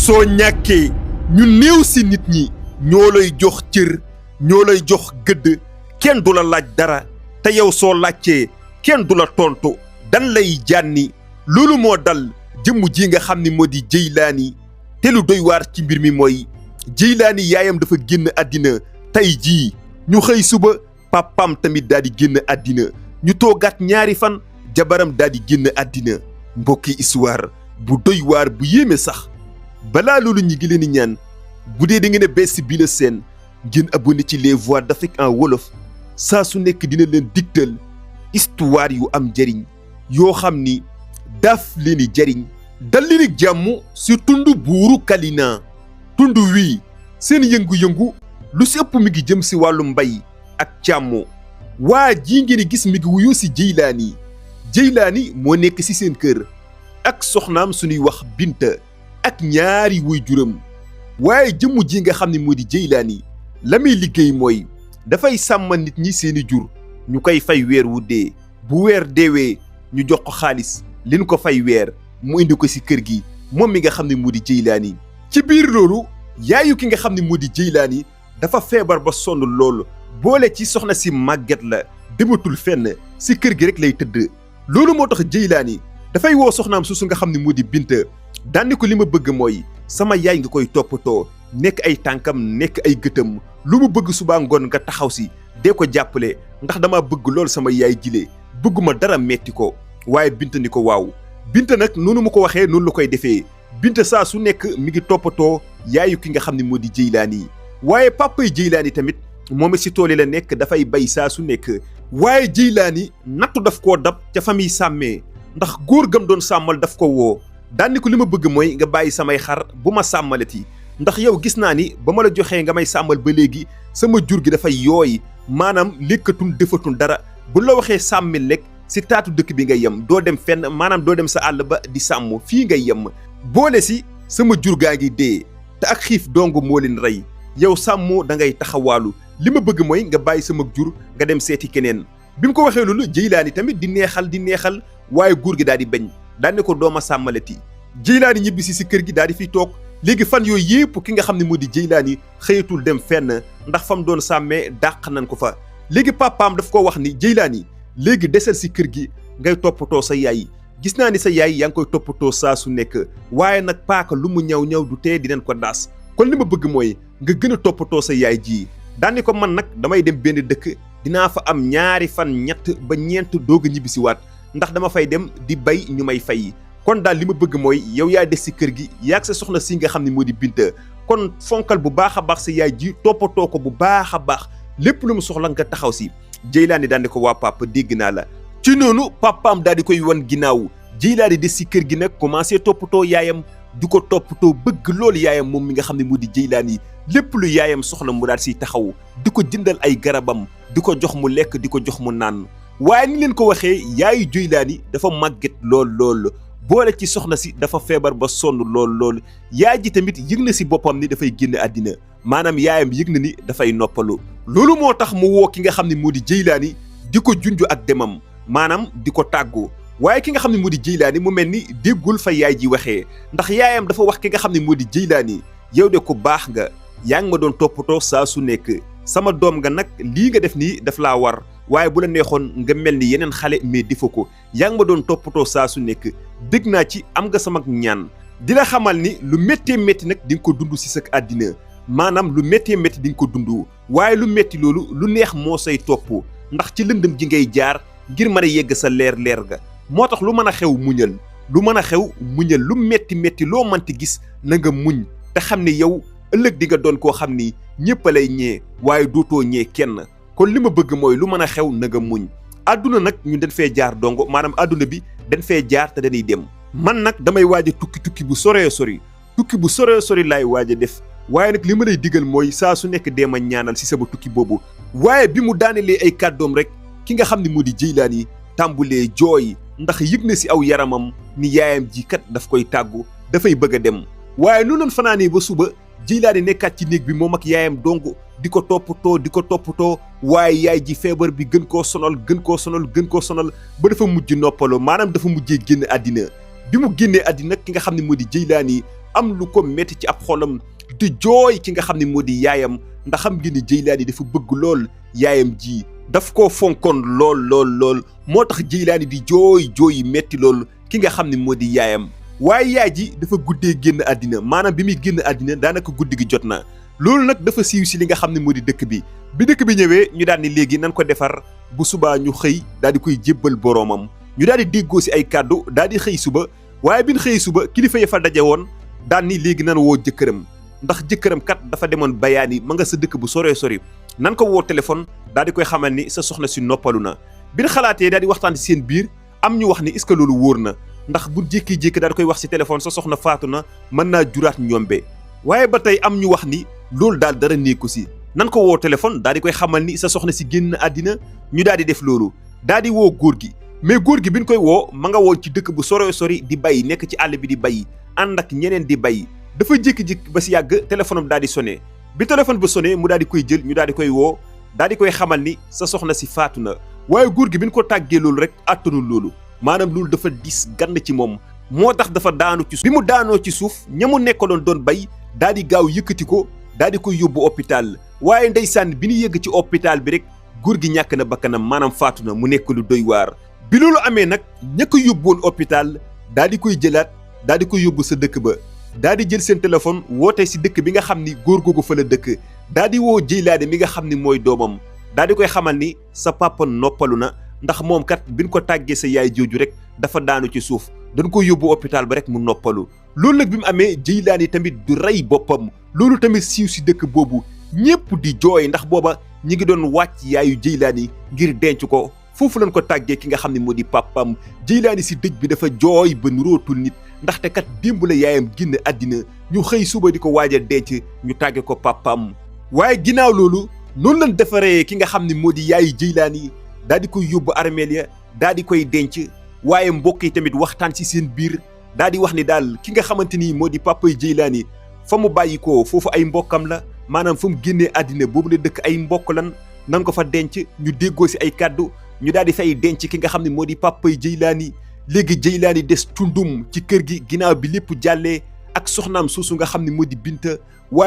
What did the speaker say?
soo ñàkkee ñu néew si nit ñi ñoo lay jox cër ñoo lay jox gëdd kenn du la laaj dara te yow soo laajtee kenn du la tontu dan lay jànni loolu moo dal jëmm ji nga xam ni moo di Jeylaani te lu doy waar ci mbir mi mooy Jeylaani yaayam dafa génn àddina tey jii ñu xëy suba papam tamit daal di génn àddina ñu toogaat ñaari fan jabaram daal di génn àddina mbokki histoire bu doy waar bu yéeme sax balaa loolu ñi ngi leen di ñaan bu dee da ngeen a bees si bii la seen ngeen abonné ci les voix d'Afrique en wolof saa su nekk dina leen digtal histoire yu am njëriñ yoo xam ni daf leen di jëriñ dal leen ak jàmm si tund buuru Kalina tund wii seen yëngu-yëngu lu si ëpp mi ngi jëm si wàllu mbay ak càmm waa jii ngeen di gis mi ngi wuyoo si Jeylaani moo nekk si seen kër ak soxnaam suñuy wax Binta ak ñaari waajuram waaye jëmm ji nga xam ne moo di Jeylaani la muy liggéey mooy dafay sàmmal nit ñi seeni jur ñu koy fay weer wu dee bu weer deewee ñu jox ko xaalis liñ ko fay weer mu indi ko si kër gi moom mi nga xam ne moo di Jeylaani ci biir loolu yaayu ki nga xam ne moo di Jeylaani dafa feebar ba sonn lool boole ci soxna si màgget la dematul fenn si kër gi rek lay tëdd loolu moo tax Jeylaani dafay woo soxnaam susu nga xam ne moo di Binta daan ni ko li ma bëgg mooy sama yaay nga koy toppatoo nekk ay tànkam nekk ay gëtam lu mu bëgg subaa ngoon nga taxaw si dee ko jàppale ndax dama bëgg lool sama yaay jile bëgguma dara metti ko waaye Binta ni ko waaw Binta nag noonu mu ko waxee noonu la koy defee Binta saa su nekk mi ngi toppatoo yaayu ki nga xam ne moo di Jeylaani waaye papay Jeylaani tamit moom si tool yi la nekk dafay bay saa su nekk waaye Jeylaani nattu daf koo dab ca famille sàmmee ndax góor gam doon sàmmal daf ko woo daan ni ko li ma bëgg mooy nga bàyyi samay xar bu ma sàmmalati ndax yow gis naa ni ba ma la joxee nga may sàmmal ba léegi sama jur gi dafay yooy maanaam lékkatun defatun dara bu la waxee sàmmil rek si taatu dëkk bi nga yem doo dem fenn maanaam doo dem sa àll ba di sàmm fii nga yem boole si sama jur gaa ngi dee te ak xiif dong moo leen rey yow sàmmoo da ngay taxawaalu li ma bëgg mooy nga bàyyi sama jur nga dem seeti keneen bi mu ko waxee loolu Jeylaani tamit di neexal waaye góor gi daal di bañ daan ne ko dooma sàmmalati Jeylaani ñibbisi si kër gi daal di fiy toog léegi fan yooyu yëpp ki nga xam ne moo di Jeylaani xëyatul dem fenn ndax fam doon sàmmee dàq nañ ko fa léegi papaam daf ko wax ni Jeylaani léegi desal si kër gi ngay toppatoo sa yaay gis naa ni sa yaay yaa ngi koy toppatoo saa su nekk waaye nag paaka lu mu ñaw du tee dinañ ko daas kon li ma bëgg mooy nga gën a toppatoo sa yaay ji daan ni ko man nag damay dem benn dëkk dinaa fa am ñaari fan ñett ba ñeent doog a ñibbisiwaat ndax dama fay dem di bay ñu may fay kon daal li ma bëgg mooy yow yaa des si kër gi yaag sa soxna si nga xam ne moo di Binta kon fonkal bu baax a baax sa yaay ji toppatoo ko bu baax a baax lépp lu mu soxla nga taxaw si Jeylaani daan di ko waa papa dégg naa la ci noonu papaam daal di koy wan ginnaaw Jeylaani des si kër gi nag commencé toppatoo yaayam di ko toppatoo bëgg loolu yaayam moom mi nga xam ne moo di Jeylaani lépp lu yaayam soxla mu daal siy taxaw di ko jëndal ay garabam di ko jox mu lekk di ko jox mu naan waaye ni leen ko waxee yaayu Jeylaani dafa màgget lool boole ci soxna si dafa feebar ba sonn lool yaay ji tamit yëg na si boppam ni dafay génn àddina maanaam yaayam yëg na ni dafay noppalu loolu moo tax mu woo ki nga xam ne moo di Jeylaani di ko junj ak demam maanaam di ko tàggu waaye ki nga xam ne moo di Jeylaani mu mel ni déggul fa yaay ji waxee ndax yaayam dafa wax ki nga xam ne moo di Jeylaani yow de ko baax nga yaa ngi ma doon toppatoo saa su nekk sama doom nga nag lii nga def nii daf laa war waaye bu la neexoon nga mel ni yeneen xale mais defu ko yaa ngi ma doon toppatoo saa su nekk dégg naa ci am nga sama ñaan di la xamal ni lu méttee métti nag di nga ko dund si sa àddina maanaam lu méttee métti di nga ko dund waaye lu métti loolu lu neex moo say topp ndax ci lëndëm ji ngay jaar ngir mën a yegg sa leer ga moo tax lu mën a xew muñal lu métti loo mënti gis na nga muñ te xam ne yow ëllëg di nga doon koo xam ni ñëpp a lay ñee waaye dootoo ñee kenn kon li ma bëgg mooy lu mën a xew na nga muñ àdduna nag ñun dañ fee jaar dongo maanaam àdduna bi dañ fee jaar te dañuy dem man nag damay waaj a tukki bu soree sori laay waaj a def waaye nag li ma lay digal mooy saa su nekk dee ma ñaanal si sama tukki boobu waaye bi mu daanelee ay kàddoom rek ki nga xam ne moo di Jeylaani tàmbulee jooy ndax yëg na si aw yaramam ni yaayam ji kat daf koy tàggu dafay bëgg a dem waaye nu noon fanaanee ba suba Jeylaani nekkaat ci néeg bi moom ak yaayam dong di ko toppatoo waaye yaay ji feebar bi gën koo sonal ba dafa mujj noppaloo maanaam dafa mujjee génn àddina bi mu génnee àddina ki nga xam ne moo di Jeylaani am lu ko metti ci ab xolam di jooy ki nga xam ne moo di yaayam ndax xam ngeen ni Jeylaani dafa bëgg lool yaayam ji daf koo fonkoon lool moo tax Jeylaani di jooy yi metti lool ki nga xam ne moo di yaayam waaye yaay ji dafa guddee génn àddina maanaam bi muy génn àddina daanaka guddi gi jot na loolu nag dafa siiw si li nga xam ne moo di dëkk bi dëkk bi ñëwee ñu daal ni léegi nan ko defar bu subaa ñu xëy daal di koy jébbal boroomam ñu daal di déggoo si ay kàddu daal di xëy suba waaye bi ñu xëy suba kilifa ya fa daje woon daal ni léegi nan woo jëkkëram ndax jëkkëram kat dafa demoon bayaani ma nga sa dëkk bu sori nan ko woo téléphone daal di koy xamal ni sa soxna si noppalu na bi ñu xalaatee daal di waxtaan ci seen biir am ñu wax ni est-ce que loolu wóor na ndax bu jékki-jékki daal di koy wax ci téléphone sa soxna faatu na mën naa juraat ñombe waaye ba tey am ñu wax ni loolu daal dara nekku si nan ko woo téléphone daal di koy xamal ni sa soxna si génn àddina ñu daal di def loolu daal di woo góor gi mais góor gi bi ñu koy woo ma nga woon ci dëkk bu sori di bay nekk ci àll bi di bay ànd ak ñeneen di bay dafa jékki-jékki ba si yàgg téléphone am daal di sonné bi téléphone ba sonné mu daal di koy jël ñu daal di koy woo daal di koy xamal ni sa soxna si faatu na waaye góor gi bi ñu ko tàggee loolu rek àttanul loolu maanaam loolu dafa dis gann ci moom moo tax dafa daanu ci suuf bi mu daanoo ci suuf ña mu nekkaloon doon bay daal di gaaw yëkkati ko daal di koy yóbbu hôpital waaye ndeysaan bi ñu yëgg ci hôpital bi rek góor gi ñàkk na bakkanam maanaam faatu na mu nekk lu doy waar bi loolu amee nag ña ko yóbbuwoon hôpital daal di koy jëlaat daal di koy yóbbu sa dëkk ba daal di jël seen téléphone woote si dëkk bi nga xam ni góor googu fa la dëkk daal di woo Jeylaani mi nga xam ni mooy doomam daal di koy xamal ni sa papa noppalu na ndax moom kat biñ ko tàggee sa yaay jooju rek dafa daanu ci suuf dañ ko yóbbu hôpital ba rek mu noppalu loolu nag bi mu amee Jeylaani tamit du rey boppam loolu tamit siiw si dëkk boobu ñépp di jooy ndax booba ñi ngi doon wàcc yaayu Jeylaani ngir denc ko foofu lañ ko tàggee ki nga xam ne moo di papam Jeylaani si dëj bi dafa jooy ba nurootul nit ndaxte kat démb la yaayam génn àddina ñu xëy suba di ko waaj a denc ñu tàgge ko papam waaye ginnaaw loolu noonu lañ defaree ki nga xam ne moo di yaayu Jeylaani daal di koy yóbbu armeel ya daal di koy denc waaye mbokk yi tamit waxtaan ci seen biir daal di wax ni daal ki nga xamante ni moo di papay Jeylaani fa mu bàyyi ko foofu ay mbokkam la maanaam fa mu génnee àddina boobu la dëkk ay mbokk lan nan ko fa denc ñu déggoo si ay kàddu ñu daal di fay denc ki nga xam ne moo di papay Jeylaani léegi Jeylaani des tundum ci kër gi ginnaaw bi lépp jàllee ak soxnaam suusu nga xam ne moo di Binta waaye